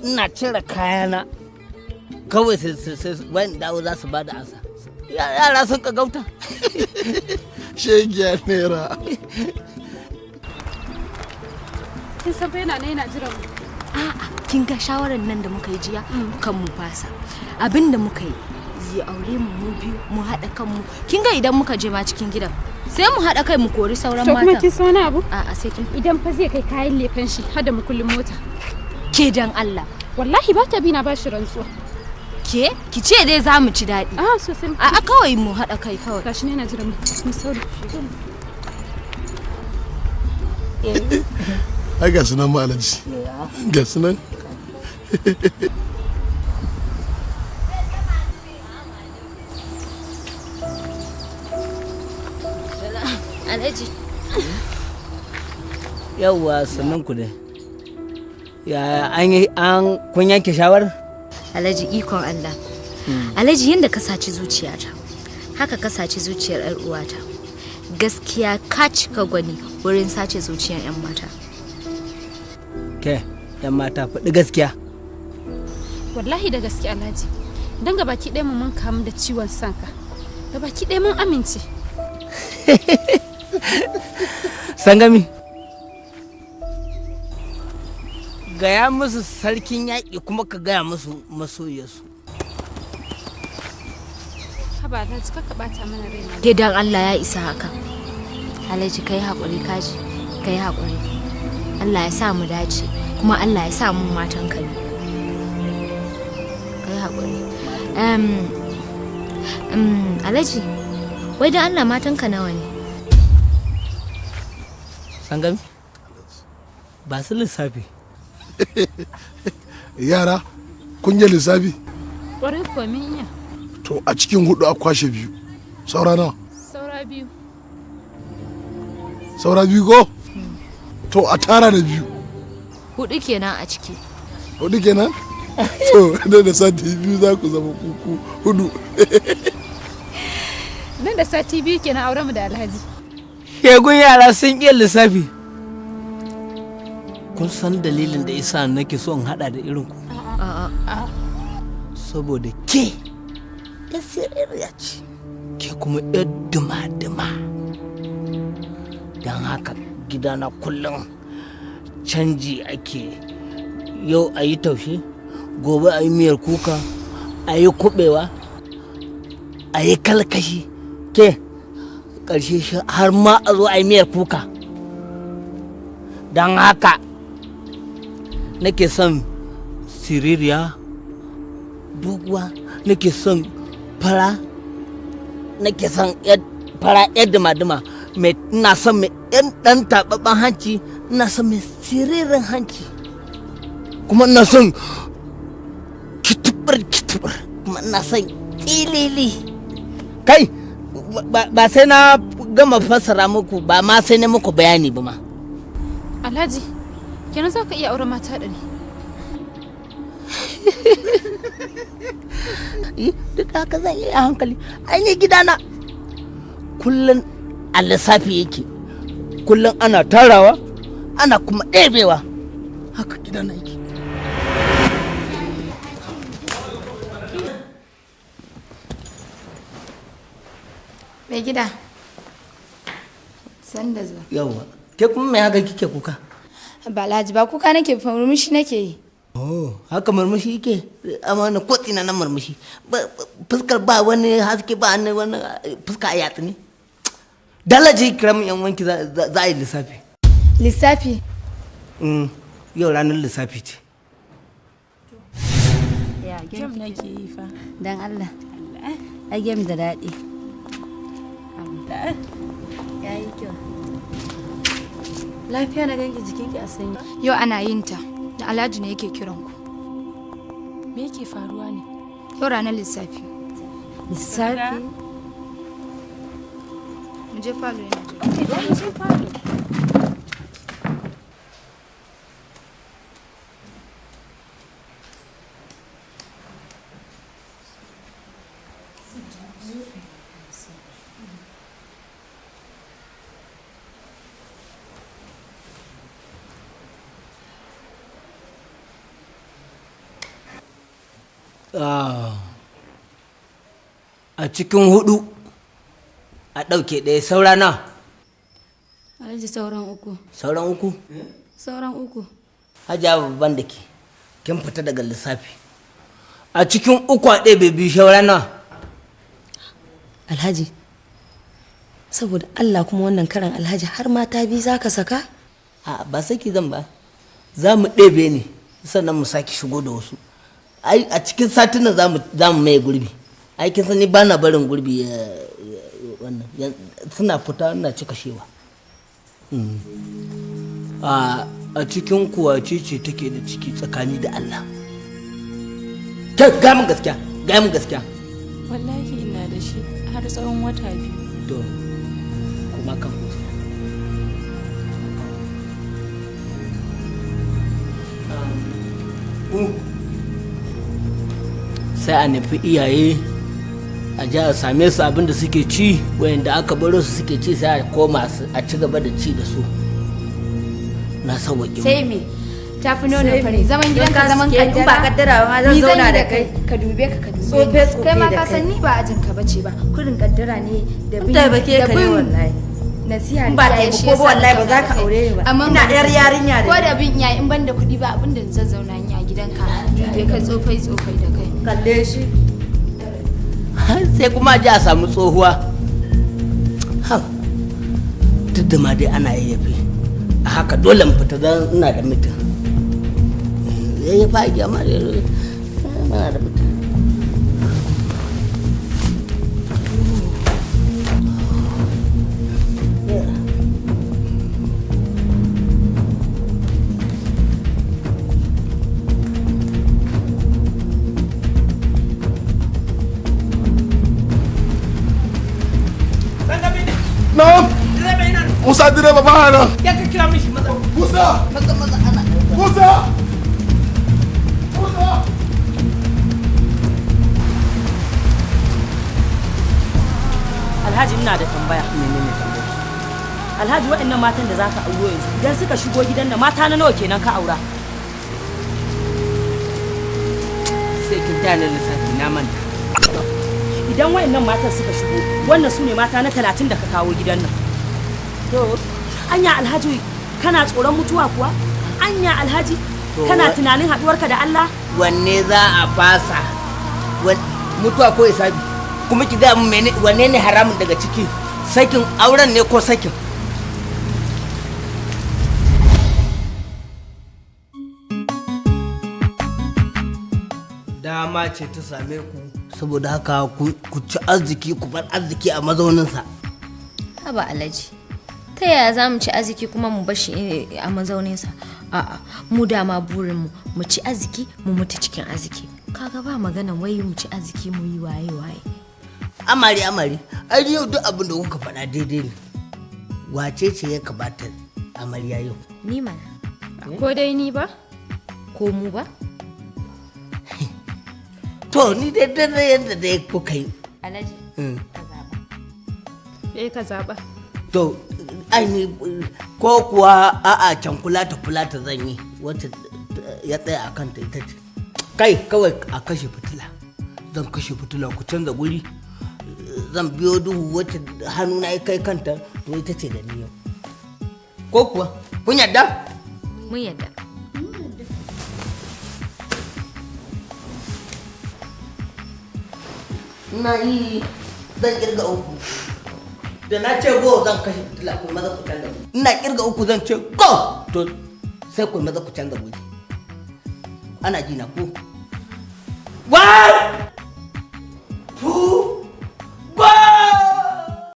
ina cire kayana kawai sai wani dawo za su bada ansa. Yara sun ka gauta. Shegiya naira. Kin san fa yana jira mu. A'a, kin ga shawarar nan da muka yi jiya kan mu fasa. Abin da muka yi aure mu biyu mu haɗa kanmu. Kin ga idan muka je ma cikin gidan sai mu haɗa kai mu kori sauran mata. To kuma kin san wani abu? A'a sai kin. Idan fa zai kai kayan lefen shi hada mu kullum mota. Ke dan Allah. Wallahi ba ta bi na bashi rantsuwa. Ke ki ce dai za mu ci daɗi. Ah sosai. A'a kawai mu haɗa kai kawai. Gashi ne yana jira mu. Mu sauri. Ai ga sunan ma alaji. Ga sunan. Alhaji. Yawwa sannan ku dai. Ya an kun yanke shawarar? Alhaji ikon Allah. Alhaji yanda ka saci zuciyata haka ka saci zuciyar ƴar uwata. Gaskiya ka cika gwani wurin sace zuciyar ƴan mata. Ke ƴan mata faɗi gaskiya. Wallahi da gaskiya Alhaji. Dan gabaki ɗaya mun kamu da ciwon sanka. Gabaki ɗaya mun amince. Sangami. Gaya musu sarkin yaƙi kuma ka gaya musu masoyarsu. Haba Alhaji ka bata mana raina. Gidan Allah ya isa haka. Alhaji kai haƙuri kaji, kai haƙuri. Allah ya sa mu dace kuma Allah ya sa mu matan ka ne. Kai haƙuri. Alhaji, wai dan Allah matan ka nawa ne? Sangami? Ba su lissafi. Yara, kun yi lissafi? Ƙwarai kuwa min iya. To a cikin 4 a kwashe 2. Saura nawa? Saura 2. Saura 2 ko? To a tara da 2. 4 kenan a ciki. 4 kenan? To da sati 2 za ku zama kuku 4. Nan da sati 2 kenan auren mu da Alhaji. Shegun yara sun iya lissafi. Kun san dalilin da yasa nake so in hada da irin ku? A'a. Saboda ke ya ce, ke kuma yar duma-duma. Don haka gidana kullum canji ake. Yau a yi taushe, gobe a yi miyar kuka, a yi kubewa, a yi kalkashi. Ke ƙarshe har ma a zo a yi miyar kuka. Don haka nake son siririya, doguwa, nake son fara, nake son fara yar duma-duma, ina son mai ɗan taɓaɓɓen hanci, ina son mai siririn hanci, kuma ina son kitubar, kuma ina son ƙilili. Kai, ba sai na gama fassara muku ba ma sai na muku bayani ba ma. Alhaji, kenan za ka iya aure mata 100. Duk haka zan yi a hankali. Ai ni gidana kullum a lissafi yake. Kullum ana tarawa, ana kuma ɗebewa. Haka gidana yake. Mai gida. San da zuwa. Yawwa. Ke kuma mai haka kike kuka? Ba Alhaji ba kuka nake murmushi nake yi. Oh, haka murmushi yake? Amma na kotsina na murmushi. Fuskar ba wani haske ba wani fuska a yatsu ne. Dalaji kiramin yan wanki za a yi lissafi. Lissafi? Yau ranar lissafi ce. Ya gem nake yi fa. Dan Allah. A gem da daɗi. Ya yi kyau. Lafiya na ganki jikinki a sanyi. Yau ana yin ta. Da Alhaji ne yake kiran ku. Me yake faruwa ne? Yau ranar lissafi. Lissafi? Mu je falo yana jira. Mu je falo. a cikin 4 a ɗauke ɗaya saura na. Alhaji sauran 3. Sauran 3? Sauran 3. Hajiya babban da ke kin fita daga lissafi. A cikin 3 a ɗaya bai saura na. Alhaji, saboda Allah kuma wannan karan Alhaji har mata biyu za ka saka? A ba saki zan ba, za mu ɗebe ne sannan mu sake shigo da wasu. Ai a cikin satin za mu mai gurbi. Ai kin sani ba na barin gurbi wannan suna fita na cika shewa. A cikin kuwa ce take da ciki tsakani da Allah. Ga mun gaskiya, ga mun gaskiya. Wallahi ina da shi har tsawon wata 2. To kuma kan sai a nufi iyaye a ji a same su abin da suke ci wayanda aka baro su suke ci sai a koma a ci gaba da ci da su na sauwaƙe sai me tafi nono fari zaman gidanka zaman kaddara ba kaddara ma zan zauna da kai ka dube ka dube tsofe kai ma da ka kai. san ni ba ajin ka bace ba kurin kaddara ne da bin da bake ka ne wallahi nasiha in ba ta yi ko ba wallahi ba za ka aure ni ba amma ina yar yarinya da ko da bin iyaye in ban da kuɗi ba abin da zan zauna ni a gidanka dube ka tsofai da kai kalle shi sai kuma ji a samu tsohuwa duk da ma dai ana yayyafe a haka dole mu fita don ina da mutum yayyafa a gyama da mana da mutum Na'am. Musa direba ba nan. Ya ka kira mishi maza. Musa. Maza ana. Musa. Musa. Alhaji ina da tambaya. Menene tambaya? Alhaji waɗannan matan da za ka auro yanzu idan suka shigo gidan da mata na nawa kenan ka aura? Sai kin tana lissafi na manta. Idan waɗannan matan suka shigo wannan su ne mata na 30 da ka kawo gidan nan. To, anya Alhaji kana tsoron mutuwa kuwa? Anya Alhaji kana tunanin haɗuwarka da Allah? Wanne za a fasa? Mutuwa ko isabi? Kuma ki ga mu wanne ne haramun daga ciki? Sakin auren ne ko sakin? Dama ce ta same ku saboda haka ku ci arziki ku bar arziki a mazauninsa. haba Alhaji ta yaya za mu ci arziki kuma mu bashi a mazauninsa a'a mu dama burinmu mu ci arziki mu mutu cikin arziki kaga ba magana wai mu ci arziki mu yi waye Amari ai yau duk abin da kuka faɗa daidai ne. Wace ce ya kamata amarya yau? ni mana Ko dai ni ba? ko mu ba To ni dai yadda dai kuka yi. Alhaji Ka zaɓa. To ai ni ko kuwa a'a can kulata zan yi wacce ya tsaya a kanta ita ce. Kai kawai a kashe fitila. Zan kashe fitila ku canza guri. Zan biyo duhu wacce hannu na kai kanta to ita ce da ni yau. Ko kuwa kun yadda? mun yadda Ina yi zan kirga 3. Da na ce go zan kashe fitila ku maza ku canza guri. Ina kirga 3 zan ce go to sai ku maza ku canza guri. Ana ji na ku. What?